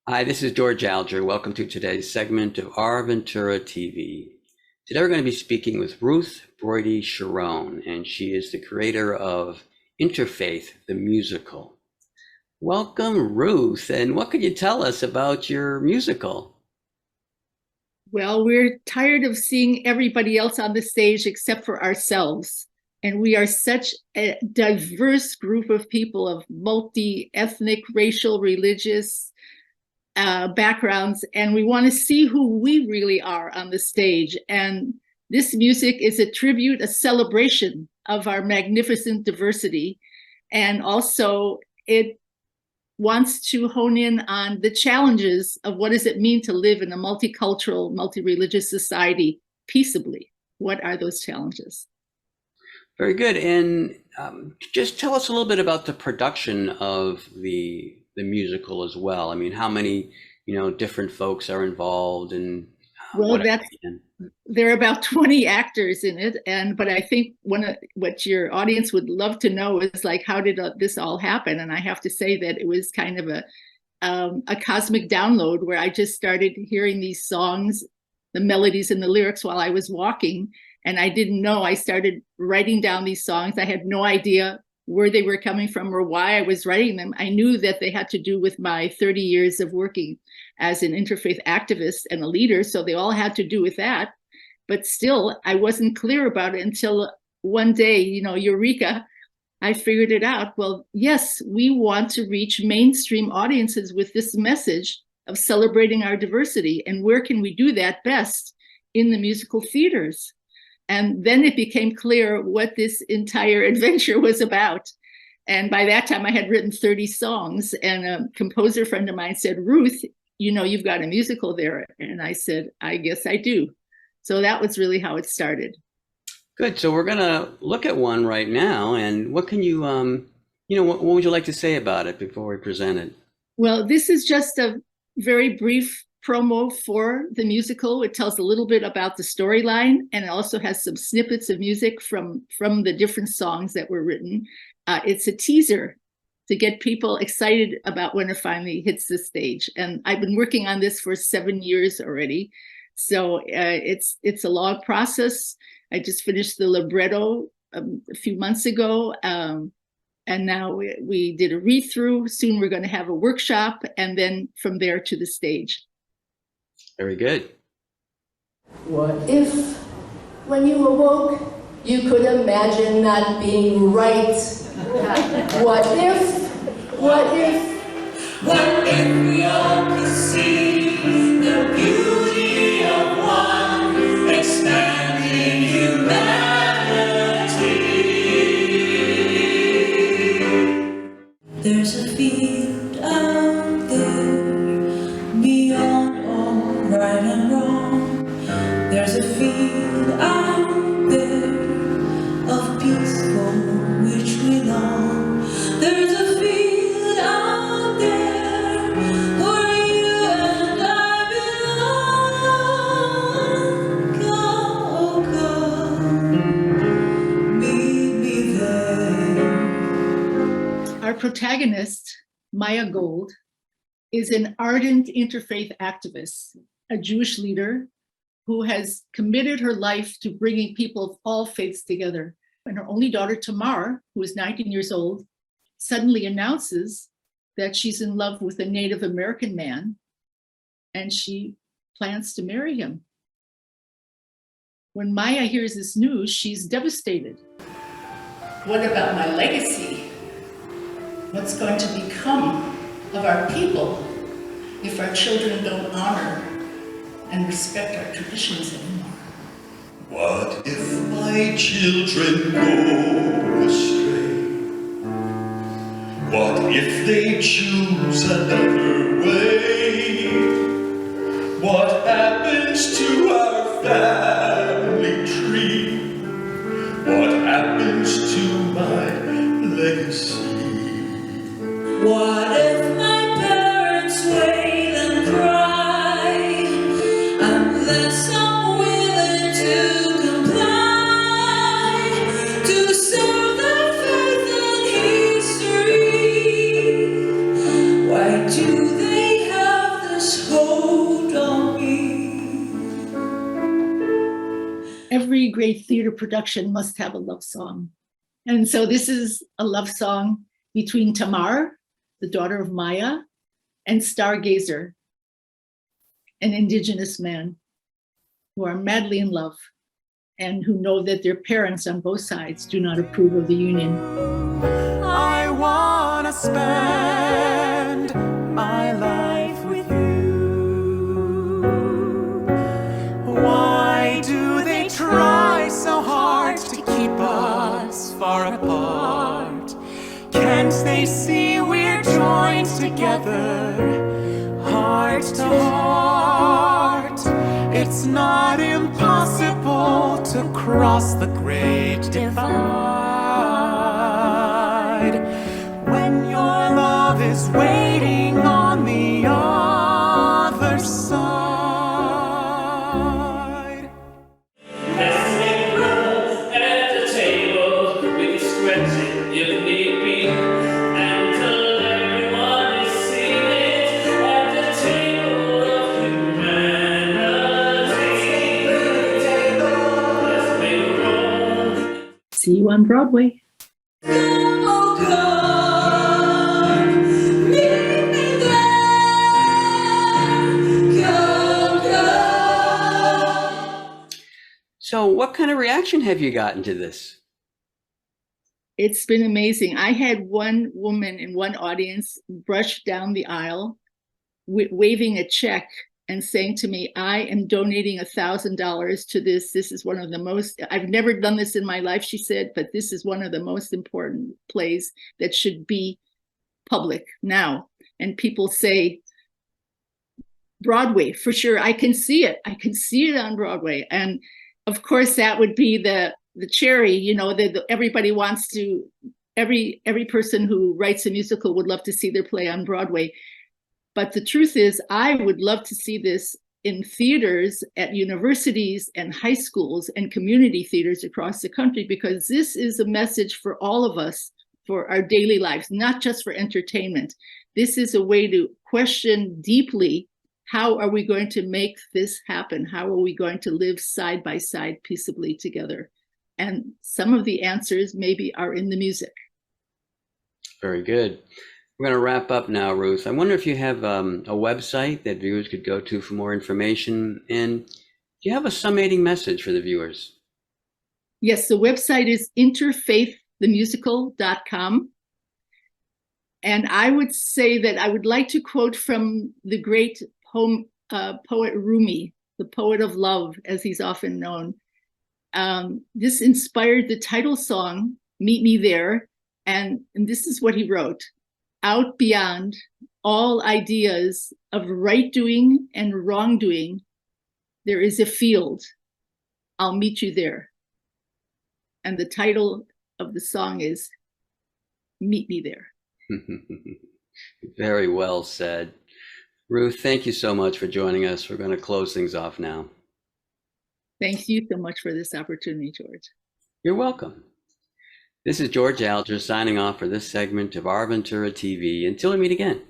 Hi, this is George Alger. Welcome to today's segment of Our Ventura TV. Today we're going to be speaking with Ruth Broyde Sharone, and she is the creator of INTERFAITH, the musical. Welcome, Ruth, and what could you tell us about your musical? Well, we're tired of seeing everybody else on the stage except for ourselves. And we are such a diverse group of people of multi-ethnic, racial, religious backgrounds, and we want to see who we really are on the stage. And this music is a tribute, a celebration of our magnificent diversity. And also it wants to hone in on the challenges of what does it mean to live in a multicultural, multi-religious society peaceably. What are those challenges? Very good. And just tell us a little bit about the production of the musical as well. I mean, how many, different folks are involved and well, there are about 20 actors in it. But I think what your audience would love to know is like, how did this all happen? And I have to say that it was kind of a cosmic download where I just started hearing these songs, the melodies and the lyrics while I was walking. And I didn't know, I started writing down these songs. I had no idea where they were coming from or why I was writing them. I knew that they had to do with my 30 years of working as an interfaith activist and a leader. So they all had to do with that. But still, I wasn't clear about it until one day, eureka, I figured it out. Well, yes, we want to reach mainstream audiences with this message of celebrating our diversity. And where can we do that best? In the musical theaters. And then it became clear what this entire adventure was about. And by that time I had written 30 songs, and a composer friend of mine said, Ruth, you've got a musical there. And I said, I guess I do. So that was really how it started. Good. So we're going to look at one right now. And what can you, what would you like to say about it before we present it? Well, this is just a very brief promo for the musical. It tells a little bit about the storyline, and it also has some snippets of music from the different songs that were written. It's a teaser to get people excited about when it finally hits the stage. And I've been working on this for 7 years already. So it's a long process. I just finished the libretto a few months ago. And now we did a read-through. Soon we're going to have a workshop, and then from there to the stage. Very good. What if, when you awoke, you could imagine that being right? What if we all could see the beauty of one expanding humanity? There's a field out there beyond all right and wrong. There's a field out there of peace for which we long. There's a field out there where you and I belong. Go, go, meet me there. Our protagonist, Maya Gold, is an ardent interfaith activist, a Jewish leader who has committed her life to bringing people of all faiths together. And her only daughter, Tamar, who is 19 years old, suddenly announces that she's in love with a Native American man, and she plans to marry him. When Maya hears this news, she's devastated. What about my legacy? What's going to become of our people if our children don't honor and respect our traditions anymore? What if my children go astray? What if they choose another way? What happens to our family tree? What happens to my legacy? What if my parents wail and cry unless I'm willing to comply to serve their faith and history? Why do they have theater production must have a love song. And so this is a love song between Tamar, the daughter of Maya, and Stargazer, an indigenous man, who are madly in love and who know that their parents on both sides do not approve of the union. I wanna spend my life with you. Why do they try so hard to keep us far apart? Can't they see we're joined together, heart to heart? It's not impossible to cross the great divide when your love is waiting on the other side. Let's roll at the table with stretching if need be, until everyone is seated at the table of humanity. Let's make room. See you on Broadway. Oh God, meet me there. Come. So what kind of reaction have you gotten to this? It's been amazing. I had one woman in one audience brush down the aisle, waving a check and saying to me, I am donating $1,000 to this. This is one of the most, I've never done this in my life, she said, but this is one of the most important plays that should be public now. And people say, Broadway, for sure, I can see it. I can see it on Broadway. And of course, that would be the cherry, you know, that everybody wants to, every person who writes a musical would love to see their play on Broadway. But the truth is, I would love to see this in theaters at universities and high schools and community theaters across the country, because this is a message for all of us for our daily lives, not just for entertainment. This is a way to question deeply, how are we going to make this happen? How are we going to live side by side peaceably together? And some of the answers maybe are in the music. Very good. We're going to wrap up now, Ruth. I wonder if you have a website that viewers could go to for more information. And do you have a summating message for the viewers? Yes, the website is INTERFAITH.com. And I would say that I would like to quote from the great poet Rumi, the poet of love, as he's often known. This inspired the title song, Meet Me There. And this is what he wrote. Out beyond all ideas of right doing and wrongdoing, there is a field. I'll meet you there. And the title of the song is Meet Me There. Very well said. Ruth, thank you so much for joining us. We're going to close things off now. Thank you so much for this opportunity, George. You're welcome. This is George Alger signing off for this segment of Our Ventura TV. Until we meet again.